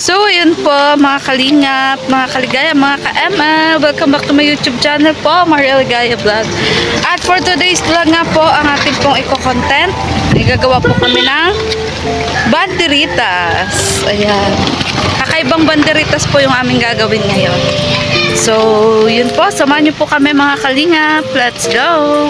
So, yun po mga kalingap, mga kaligaya, mga ka-ML. Welcome back to my YouTube channel po, Mariel Gaya Vlog. At for today's vlog nga po, ang ating pong eco-content, igagawa po kami ng banderitas. Ayan. Kakaibang banderitas po yung aming gagawin ngayon. So, yun po. Samahan niyo po kami mga kalingap. Let's go!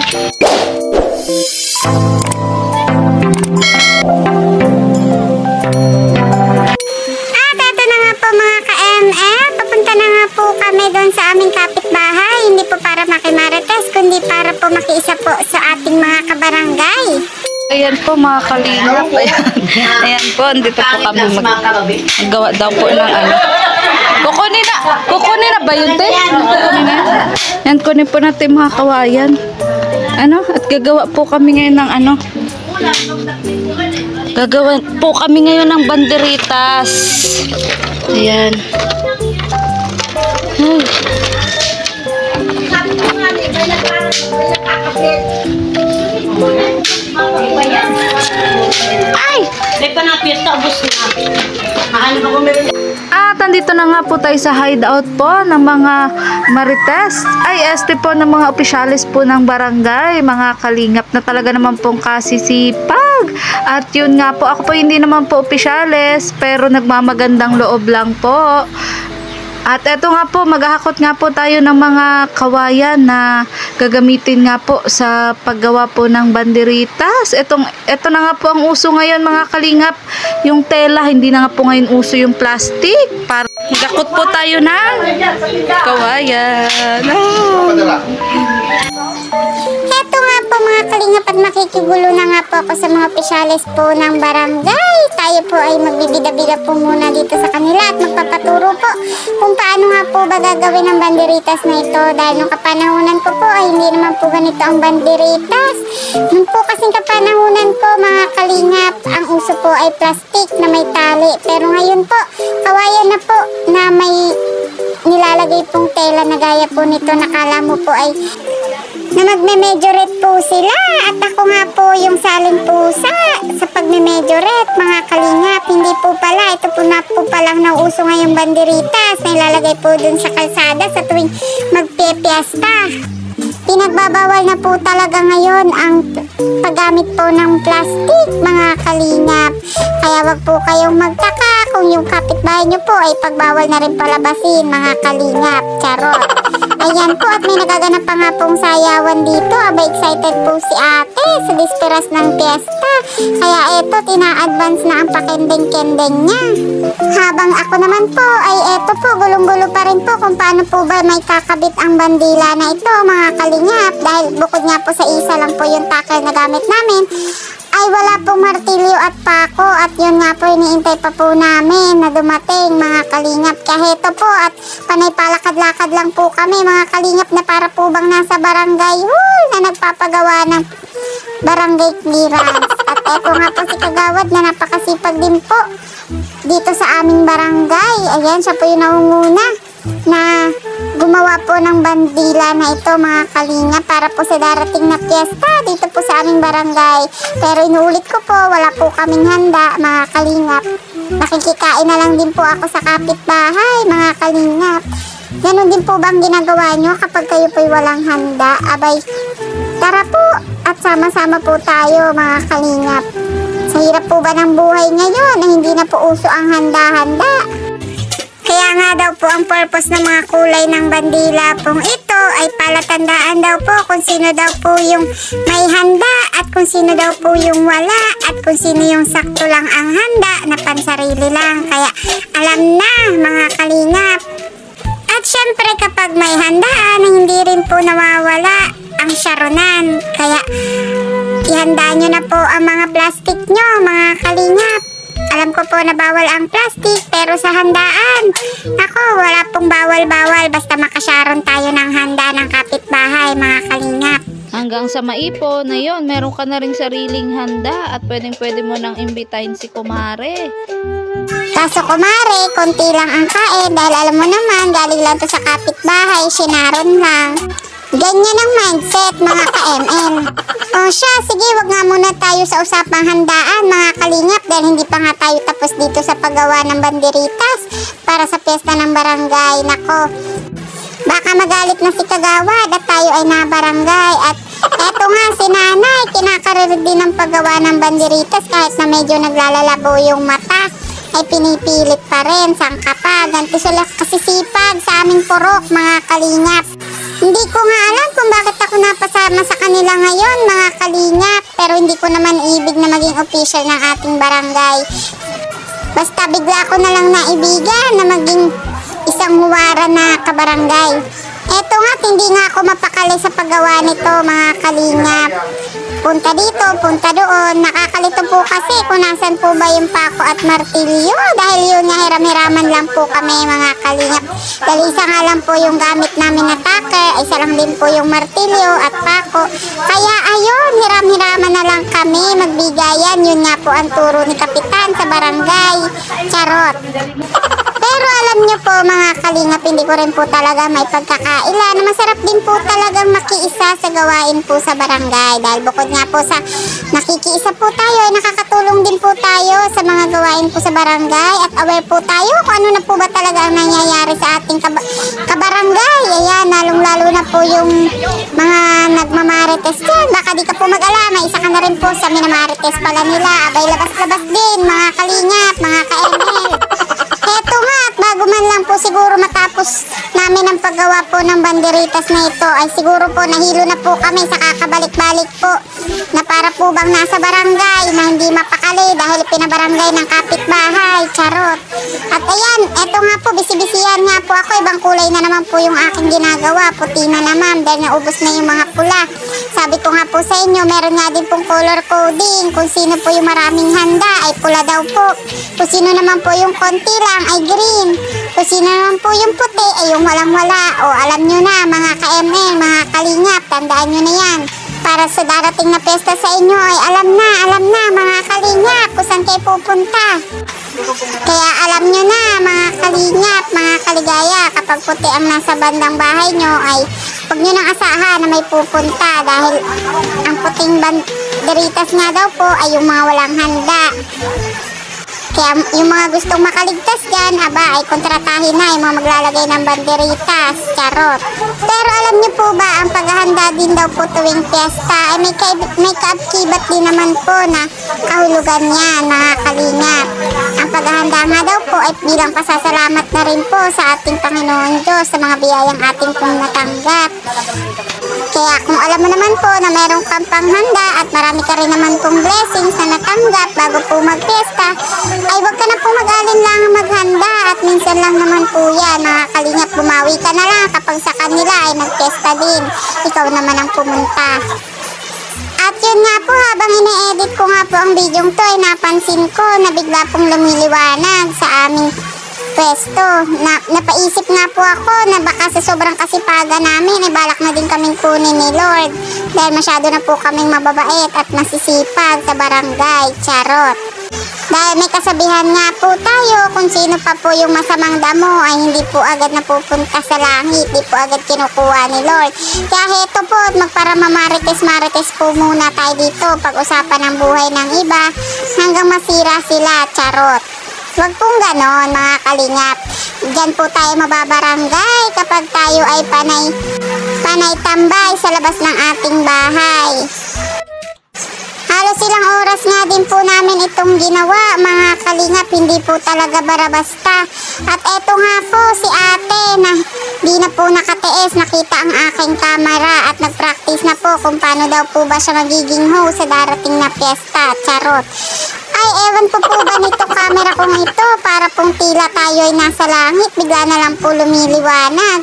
Sa aming kapitbahay, hindi po para makimarites, kundi para po makiisa po sa ating mga kabarangay. Ayan po mga kalingap. Ayan po, andito po kami maggawa daw po ng ano. Kukunin na ba yun, te? Yan, kunin po natin mga kawayan. Ano? At gagawa po kami ngayon ng ano. Gagawa po kami ngayon ng banderitas. Ayan. Ay! At nandito na nga po tayo sa hideout po ng mga marites. Ay, este po ng mga opisyalis po ng barangay, mga kalingap na talaga naman pong kasisipag. At yun nga po, ako po hindi naman po opisyalis, pero nagmamagandang loob lang po. At eto nga po, maghahakot nga po tayo ng mga kawayan na gagamitin nga po sa paggawa po ng banderitas. Eto na nga po ang uso ngayon mga kalingap, yung tela, hindi na nga po ngayon uso yung plastic. Maghakot po tayo ng kawayan. Oh. Eto nga po mga kalingap at makikigulo na nga po ako sa mga opisyalis po ng barangay. Tayo po ay magbibida-bida po muna dito sa kanila at magpapaturo po kung paano nga po ba gagawin ang banderitas na ito. Dahil nung kapanahunan ko po ay hindi naman po ganito ang banderitas. Nung po kasing kapanahunan ko mga kalingap, ang uso po ay plastic na may tali. Pero ngayon po, kawayan na po na may nilalagay pong tela na gaya po nito. Nakala mo po ay na magme-majorette po sila. At ako nga po yung saling pusa sa pagme-majorette mga kalingap. Hindi po pala, ito po na po palang nauuso ngayong banderitas na ilalagay po dun sa kalsada sa tuwing magpipiesta. Pinagbabawal na po talaga ngayon ang paggamit po ng plastic mga kalingap. Kaya wag po kayong magtaka kung yung kapitbahay nyo po ay pagbawal na rin palabasin mga kalingap. Charot. Ayan po, at may nagaganap pa nga pong sayawan dito. Aba, excited po si ate sa disperas ng piyesta. Kaya eto, tina-advance na ang pakendeng-kendeng niya. Habang ako naman po ay eto po, gulong-gulo pa rin po kung paano po ba may kakabit ang bandila na ito mga kalingap. Dahil bukod nga po sa isa lang po yung tackle na gamit namin, ay wala pong martilyo at pako. At yun nga po, iniintay pa po namin na dumating mga kalingap. Kaya heto po, at panay palakad-lakad lang po kami mga kalingap na para po bang nasa barangay na nagpapagawa ng barangay clearance. At eto nga po si Kagawad na napakasipag din po dito sa aming barangay. Ayan, siya po yung naunguna na gumawa po ng bandila na ito mga kalingap para po sa darating na piyesta dito po sa aming barangay. Pero inuulit ko po, wala po kaming handa mga kalingap. Nakikikain na lang din po ako sa kapitbahay mga kalingap. Ganon din po bang ginagawa nyo kapag kayo po'y walang handa? Abay, tara po at sama-sama po tayo mga kalingap. Sa hirap po ba ng buhay ngayon na hindi na po uso ang handa-handa? Kaya nga daw po ang purpose ng mga kulay ng bandila pong ito ay palatandaan daw po kung sino daw po yung may handa at kung sino daw po yung wala at kung sino yung sakto lang ang handa na pansarili lang. Kaya alam na mga kalingap. At syempre kapag may handaan, hindi rin po nawawala ang syaronan. Kaya ihanda nyo na po ang mga plastic nyo mga kalingap. Alam ko po na bawal ang plastic, pero sa handaan, ako, wala pong bawal-bawal basta makasyaron tayo ng handa ng kapitbahay, mga kalingap. Hanggang sa maipo na yon, meron ka na ring sariling handa at pwedeng-pwede mo nang imbitahin si kumare. Kaso kumare, konti lang ang kain dahil alam mo naman, galing lang to sa kapitbahay, sinaron lang. Ganyan ang mindset, mga ka-ML. O siya, sige, wag nga muna tayo sa usapang handaan, mga kalingap, dahil hindi pa nga tayo tapos dito sa paggawa ng banderitas para sa piyesta ng barangay. Nako, baka magalit na si Kagawad at tayo ay nabarangay. At eto nga, si Nanay, kinakarir din ng paggawa ng banderitas kahit na medyo naglalalabo yung mata, ay pinipilit pa rin, sangka pa. Ganito sila kasisipag sa aming purok, mga kalingap. Hindi ko nga alam kung bakit ako napasama sa kanila ngayon, mga kalingap. Pero hindi ko naman ibig na maging official ng ating barangay. Basta bigla ko na lang naibigan na maging isang huwara na kabarangay. Eto nga, hindi nga ako mapakali sa paggawa nito, mga kalingap. Punta dito, punta doon. Nakakalito po kasi kung nasan po ba yung pako at martilyo. Dahil yun nga, hiram-hiraman lang po kami, mga kalingap. Dahil isa nga lang po yung gamit namin na take, isa lang din po yung martilyo at pako. Kaya ayun, hiram-hiraman na lang kami magbigayan. Yun nga po ang turo ni Kapitan sa barangay. Charot. Pero alam nyo po, mga kalingap, hindi ko rin po talaga may pagkakaila na masarap din po talagang makiisa sa gawain po sa barangay. Dahil bukod nga po sa nakikiisa po tayo, ay nakakatulong din po tayo sa mga gawain po sa barangay at aware po tayo kung ano na po ba talaga ang nangyayari sa ating kabarangay. Ayan, lalong-lalo na po yung mga nagmamarites dyan. Baka di ka po mag-ala, may isa ka na rin po sa minamarites pala nila. Abay, labas-labas din, mga kalingap, mga ka-ML. Eto nga, at bago man lang po siguro matapos namin ang paggawa po ng banderitas na ito, ay siguro po nahilo na po kami sa kakabalik-balik po na para po bang nasa barangay na hindi mapakali dahil pinabarangay ng kapitbahay. Charot. At ayan, eto nga po, bisibisihan nga po ako, ibang kulay na naman po yung aking ginagawa, puti na naman dahil naubos na yung mga pula. Sabi ko nga po sa inyo, meron nga din pong color coding, kung sino po yung maraming handa ay pula daw po, kung sino naman po yung konti lang ay green, kung sino naman po yung puti ay yung walang-wala. O alam nyo na, mga ka-ML, mga kalingap, tandaan nyo na yan. Para sa darating na pesta sa inyo ay alam na mga kalingap kung saan kayo pupunta. Kaya alam nyo na, mga kalingap, mga kaligaya, kapag puti ang nasa bandang bahay nyo ay huwag nyo nang asahan na may pupunta dahil ang puting banderitas nga daw po ay yung mga walang handa. Kaya yung mga gustong makaligtas dyan, aba, ay kontratahin na yung mga maglalagay ng banderitas. Charot. Pero alam niyo po ba, ang paghahanda din daw po tuwing piyesta, ay may kaabkibat din naman po na kahulugan yan, mga kalingap. Ang paghahanda nga daw po ay bilang pasasalamat na rin po sa ating Panginoon Diyos sa mga biyayang ating pong natanggap. Kaya kung alam mo naman po na meron kang panghanda at marami ka rin naman pong blessings na natanggap bago po magpiyesta, ay huwag ka na po mag-alinlang maghanda at minsan lang naman po yan, mga kalingap, bumawi ka na lang kapag sa kanila ay nagpiyesta din. Ikaw naman ang pumunta. At yun nga po, habang ine-edit ko nga po ang video to ay napansin ko na bigla pong lumiliwanag sa aming pwesto. Napaisip nga po ako na baka sa sobrang kasipagan namin ay balak na din kaming kunin ni Lord dahil masyado na po kaming mababait at masisipag sa barangay. Charot. Dahil may kasabihan nga po tayo, kung sino pa po yung masamang damo ay hindi po agad napupunta sa langit, hindi po agad kinukuha ni Lord. Kaya heto po, magparamamarites-marites po muna tayo dito, pag-usapan ng buhay ng iba hanggang masira sila. Charot. Huwag pong ganon, mga kalingap. Diyan po tayo mababarangay kapag tayo ay panay tambay sa labas ng ating bahay. Halos ilang oras nga din po namin itong ginawa, mga kalingap, hindi po talaga barabasta. At eto nga po si ate na di na po nakatiis, nakita ang aking camera at nagpractice na po kung paano daw po ba siya magiging host sa darating na piyesta. Charot. Ay, ewan po ba nito camera kong ito, para pong tila tayo ay nasa langit, bigla na lang po lumiliwanag.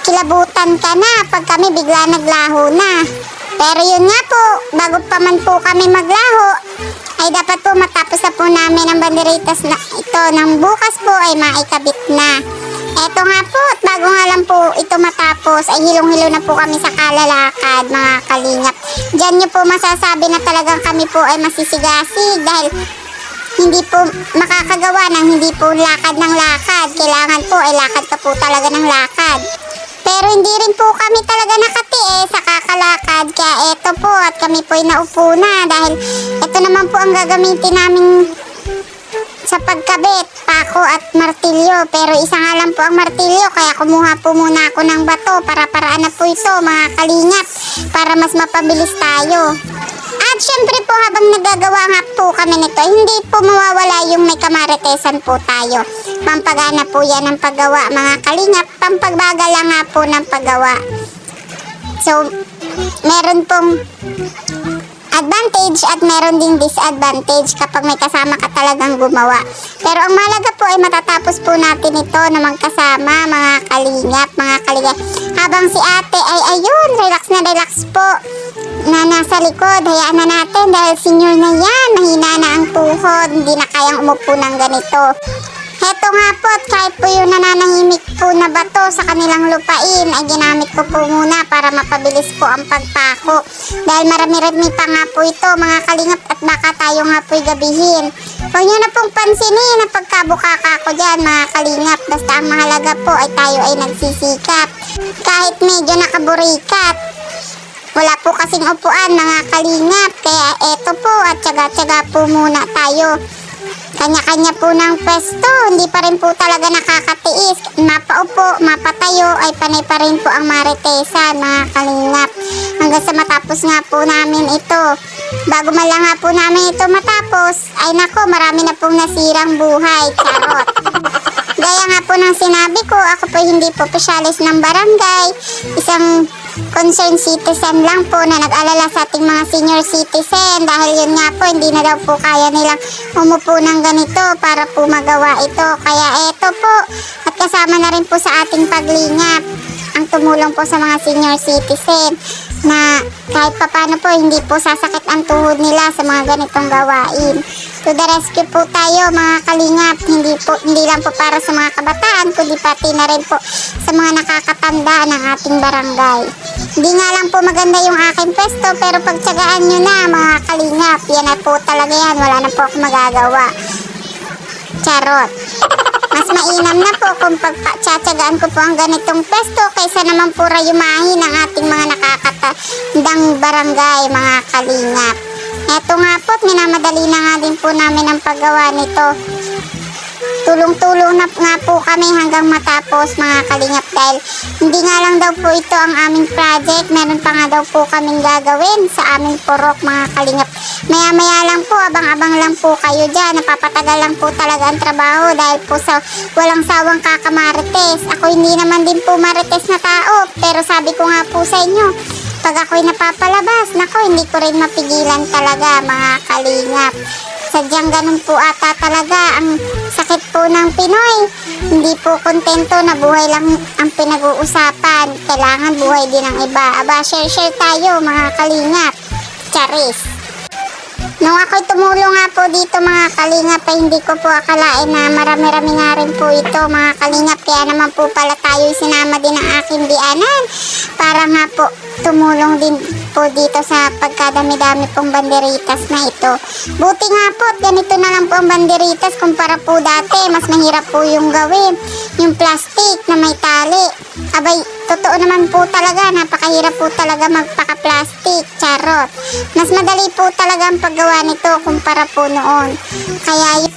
Kilabutan ka na pag kami bigla naglaho na. Pero yun nga po, bago pa man po kami maglaho, ay dapat po matapos na po namin ang banderitas na ito ng bukas po ay maikabit na. Eto nga po, at bago nga lang po ito matapos, ay hilong-hilo na po kami sa kalalakad, mga kalingap. Diyan nyo po masasabi na talagang kami po ay masisigasig dahil hindi po makakagawa ng hindi po lakad ng lakad. Kailangan po ay lakad ka po talaga ng lakad. Pero hindi rin po kami talaga nakatiis sa kakalakad. Kaya eto po at kami po'y naupo na dahil ito naman po ang gagamitin namin sa pagkabit, pako at martilyo. Pero isa nga lang po ang martilyo kaya kumuha po muna ako ng bato para paraan na po ito mga kalingap para mas mapabilis tayo. At syempre po habang nagagawa nga po kami nito, hindi po mawawala yung may kamaritesan po tayo. Pampagana po yan ng paggawa mga kalingap, pampagbagal lang nga po ng paggawa. So, meron pong advantage at meron ding disadvantage kapag may kasama ka talagang gumawa. Pero ang mahalaga po ay matatapos po natin ito na magkasama mga kalingap, mga kalingap. Habang si ate ay ayun, relax na relax po na nasa likod, hayaan na natin dahil senior na yan, mahina na ang tuhod, hindi na kayang umupo ng ganito. Heto nga po, at kahit po yung nananahimik po na bato sa kanilang lupain ay ginamit ko po muna para mapabilis po ang pagpako. Dahil marami-rami pa nga po ito mga kalingap at baka tayo nga po'y gabihin. Huwag nyo na pong pansinin na pagkabukaka ko dyan mga kalingap. Basta ang mahalaga po ay tayo ay nagsisikap. Kahit medyo nakaburikat. Wala po kasing upuan mga kalingap. Kaya eto po at tsaga-tsaga po muna tayo. Kanya-kanya po ng pwesto, hindi pa rin po talaga nakakatiis. Mapaupo, mapatayo, ay panay pa rin po ang maritesan, mga kalingap. Hanggang sa matapos nga po namin ito. Bago man lang nga po namin ito matapos, ay nako, marami na pong nasirang buhay, charot. Gaya nga po ng sinabi ko, ako po hindi po opisyalis ng barangay. Isang concerned citizen lang po na nag-alala sa ating mga senior citizen dahil yun nga po, hindi na daw po kaya nilang umupo ng ganito para po magawa ito. Kaya eto po, at kasama na rin po sa ating paglingap ang tumulong po sa mga senior citizen na kahit papano po hindi po sasakit ang tuhod nila sa mga ganitong gawain. To the rescue po tayo mga kalingap, hindi lang po para sa mga kabataan kundi pati na rin po sa mga nakakatanda ng ating barangay. Hindi nga lang po maganda yung aking pwesto pero pagtsagaan nyo na mga kalingap, yan na po talaga yan, wala na po akong magagawa. Charot. Mas mainam na po kung pagtsatsagaan ko po ang ganitong pwesto kaysa naman po rayumahin ang ating mga nakakatandang barangay mga kalingap. Eto nga po, minamadali na nga din po namin ang paggawa nito. Tulong-tulong na nga po kami hanggang matapos mga kalingap dahil hindi nga lang daw po ito ang aming project. Meron pa nga daw po kaming gagawin sa aming purok mga kalingap. Maya-maya lang po, abang-abang lang po kayo dyan. Napapatagal lang po talaga ang trabaho dahil po sa walang sawang kakamarites. Ako hindi naman din po marites na tao pero sabi ko nga po sa inyo, pag ako'y napapalabas, nako, hindi ko rin mapigilan talaga mga kalingap. Sadyang ganun po ata talaga ang sakit po ng Pinoy. Hindi po kontento na buhay lang ang pinag-uusapan. Kailangan buhay din ng iba. Aba, share tayo mga kalingap. Charis. Nung ako'y tumulong nga po dito mga kalingap ay hindi ko po akalain na marami-rami nga rin po ito mga kalingap. Kaya naman po pala tayo sinama din ng aking bianan para nga po tumulong din po dito sa pagkadami-dami pong banderitas na ito. Buti nga po at ganito na lang po ang banderitas kumpara po dati. Mas mahirap po yung gawin. Yung plastic na may tali. Abay, totoo naman po talaga. Napakahirap po talaga magpaka-plastic. Charot. Mas madali po talaga ang paggawa nito kumpara po noon. Kaya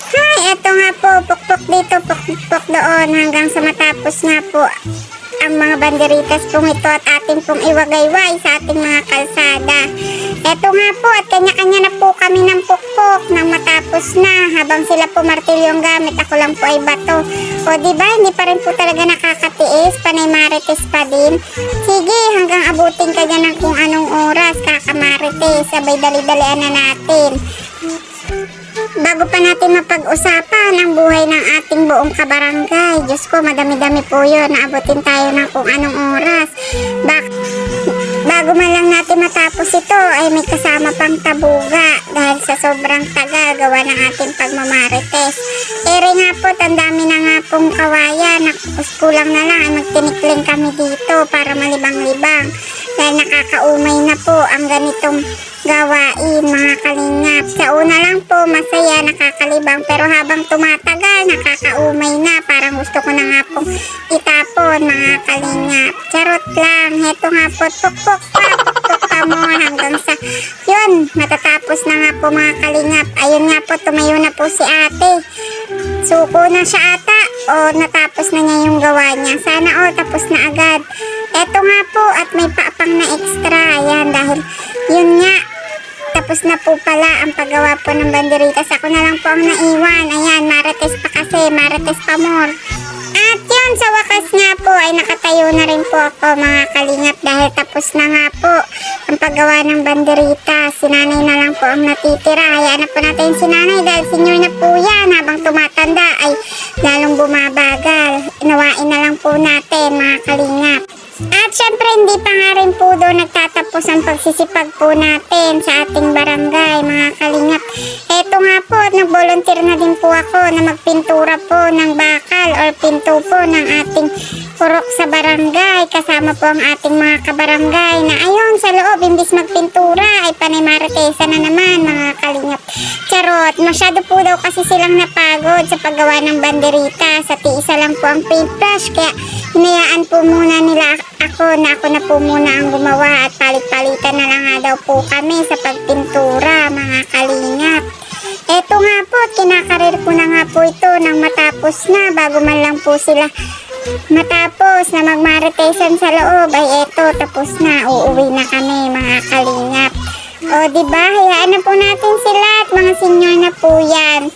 Hi, eto nga po. Pukpok dito, pukpok doon. Hanggang sa matapos nga po ang mga banderitas pong ito at ating pong iwagayway sa ating mga kalsada. Eto nga po at kanya-kanya na po kami ng pukpok nang matapos na. Habang sila po martilyong gamit, ako lang po ay bato. O diba, hindi pa rin po talaga nakakatiis, panay marites pa din. Sige, hanggang abutin ka dyan ng kung anong oras, kakamarites. Sabay dali-dalian na natin. Bago pa natin mapag-usapan ang buhay ng ating buong kabarangay. Diyos ko, madami-dami po yun. Naabutin tayo ng kung anong oras. Bago man lang natin matapos ito, ay may kasama pang tabuga. Dahil sa sobrang tagal, gawa ng ating pagmamarites. Ere nga po, tandami na nga pong kawayan. Kulang na lang ay magtinikling kami dito para malibang-libang. Dahil nakakaumay na po ang ganitong gawain mga kalingap. Sa una lang po masaya, nakakalibang, pero habang tumatagal nakakaumay na, parang gusto ko na nga pong itapon. hapon mga kalingap. Charot lang. Heto nga po, tukpok pa mo hanggang sa yun, matatapos na nga po mga kalingap. Ayun nga po, tumayo na po si ate. Suko na siya ata o natapos na niya yung gawa niya. Sana tapos na agad. Eto nga po at may paapang na extra. Ayan, dahil yun nga, tapos na po pala ang paggawa po ng banderitas. Ako na lang po ang naiwan. Ayan, marites pa kasi, marites pa more. At yun, sa wakas nga po ay nakatayo na rin po ako mga kalingap dahil tapos na nga po ang paggawa ng banderitas. Si nanay na lang po ang natitira. Hayaan na po natin si nanay dahil senior na po yan. Habang tumatanda ay lalong bumabagal. Inawain na lang po natin mga kalingap. At syempre hindi pa nga rin po doon nagtatapos ang pagsisipag po natin sa ating barangay mga kalingap. Eto nga po at nag-volunteer na din po ako na magpintura po ng bakal or pinto po ng ating purok sa barangay. Kasama po ang ating mga kabarangay na ayun sa loob imbis magpintura ay panay maritesa na naman mga kalingap. Charot, masyado po daw kasi silang napagod sa paggawa ng banderita. Sa tiisa lang po ang paintbrush kaya hinayaan po muna nila ako na po muna ang gumawa at palit-palitan na lang nga daw po kami sa pagpintura mga kalingap. Eto nga po, kinakarir ko na nga po ito nang matapos na bago man lang po sila matapos na magmaritesan sa loob ay eto tapos na, uuwi na kami mga kalingap. O diba, hayaan na po natin sila at mga senior na po yan.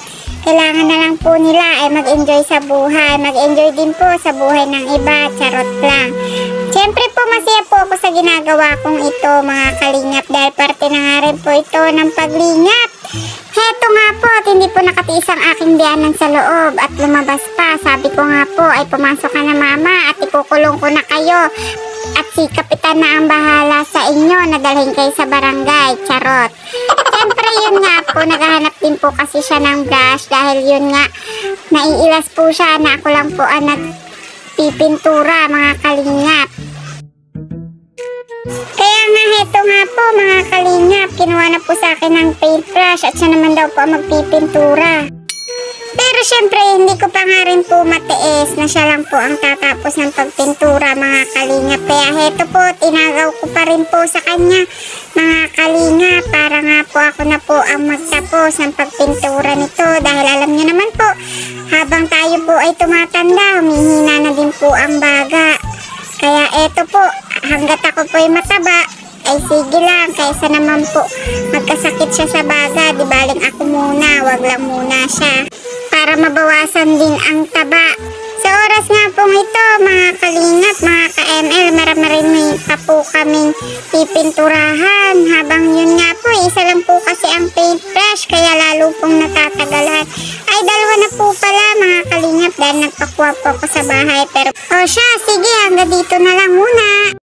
Kailangan na lang po nila ay mag-enjoy sa buhay. Mag-enjoy din po sa buhay ng iba. Charot lang. Siyempre po masaya po ako sa ginagawa kong ito mga kalingap dahil parte na nga rin po ito ng paglingap. Heto nga po at hindi po nakatiis ang aking biyanan sa loob at lumabas pa. Sabi ko nga po ay pumasok ka na mama at ikukulong ko na kayo. At si kapitan na ang bahala sa inyo na dalhin kayo sa barangay. Charot. Siyempre yun nga po, naghahanap din po kasi siya ng brush dahil yun nga, naiilas po siya na ako lang po ang nagpipintura mga kalingap. Kaya nga heto nga po mga kalingap, kinuha na po sa akin ng paintbrush at siya naman daw po ang magpipintura. Pero syempre hindi ko pa nga rin po matiis na siya lang po ang tatapos ng pagpintura mga kalingap. Kaya heto po, tinagaw ko pa rin po sa kanya mga kalingap para nga po ako na po ang magtapos ng pagpintura nito. Dahil alam niyo naman po, habang tayo po ay tumatanda, humihina na din po ang baga. Kaya eto po, hanggat ako po ay mataba, ay sige lang, kaysa naman po magkasakit siya sa baga, di baling ako muna, wag lang muna siya. Para mabawasan din ang taba. Sa oras nga pong ito, mga kalingap, mga ka-ML, marami pa po kaming pipinturahan. Habang yun nga po, isa lang po kasi ang paintbrush, kaya lalo pong natatagalan. Ay, dalawa na po pala, mga kalingap, dahil nagpakuha po ako sa bahay. Pero, siya, sige, hanggang dito na lang muna.